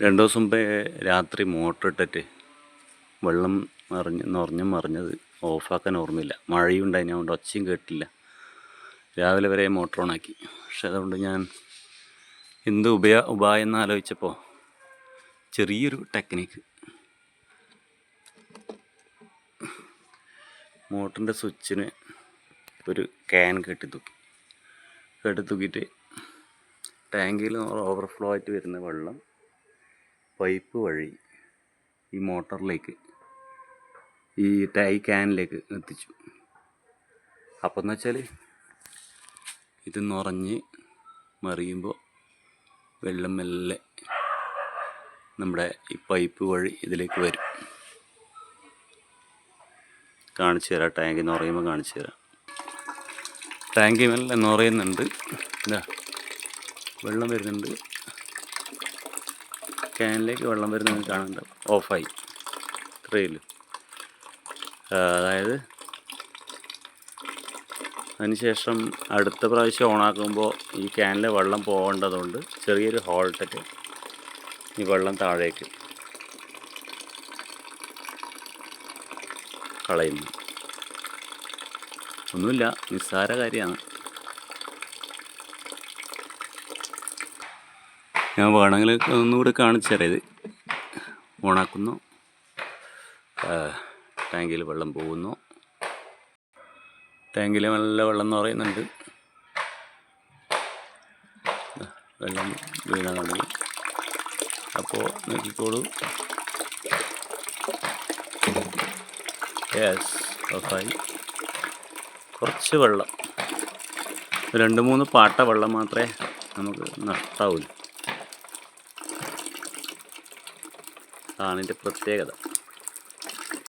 2 ദിവസം മുമ്പേ രാത്രി മോട്ടർ ഇട്ടിട്ട് വെള്ളം നിറഞ്ഞത് ഓഫാക്കാൻ ഓർമ്മയില്ല. മഴയും ഉണ്ടായി, അതുകൊണ്ട് ഒച്ചയും കേട്ടില്ല. രാവിലെ വരെ മോട്ടർ ഓണാക്കി. പക്ഷെ അതുകൊണ്ട് ഞാൻ എന്ത് ഉപായം എന്ന് ആലോചിച്ചപ്പോൾ ചെറിയൊരു ടെക്നിക്ക്. മോട്ടറിൻ്റെ സ്വിച്ചിന് ഒരു ക്യാൻ കെട്ടി ടാങ്കിൽ ഓവർഫ്ലോ ആയിട്ട് വരുന്ന വെള്ളം പൈപ്പ് വഴി ഈ മോട്ടറിലേക്ക് ഈ ക്യാനിലേക്ക് എത്തിച്ചു. അപ്പം എന്ന് വെച്ചാൽ ഇത് നിറഞ്ഞ് മറിയുമ്പോൾ വെള്ളം മെല്ലെ നമ്മുടെ ഈ പൈപ്പ് വഴി ഇതിലേക്ക് വരും. കാണിച്ചു തരാം. ടാങ്ക് നിറയുമ്പോൾ കാണിച്ചു തരാം. ടാങ്ക് മെല്ലെ നിറയുന്നുണ്ട്. ഇതാ വെള്ളം വരുന്നുണ്ട്. ക്യാനിലേക്ക് വെള്ളം വരുന്നത് കാണുന്നുണ്ട്. ഓഫായി ഇത്രയിൽ. അതായത് അതിനുശേഷം അടുത്ത പ്രാവശ്യം ഓണാക്കുമ്പോൾ ഈ ക്യാനിലെ വെള്ളം പോകേണ്ടതുകൊണ്ട് ചെറിയൊരു ഹോൾട്ടിട്ട് ഈ വെള്ളം താഴേക്ക് കളയുന്നു. ഒന്നുമില്ല, നിസ്സാര കാര്യമാണ്. ഞാൻ വേണമെങ്കിൽ ഒന്നുകൂടി കാണിച്ചു തരാം. ഇത് ഓണാക്കുന്നു, ടാങ്കിൽ വെള്ളം പോകുന്നു. ടാങ്കിൽ നല്ല വെള്ളം നിറയുന്നുണ്ട്. വെള്ളം വീണാണെങ്കിൽ അപ്പോൾ നോക്കിക്കോളൂ. യെസ്, ഓഫായി. കുറച്ച് വെള്ളം, 2-3 പാട്ട വെള്ളം മാത്രമേ നമുക്ക് നഷ്ടാവൂ. അതാണ് ഇതിൻ്റെ പ്രത്യേകത.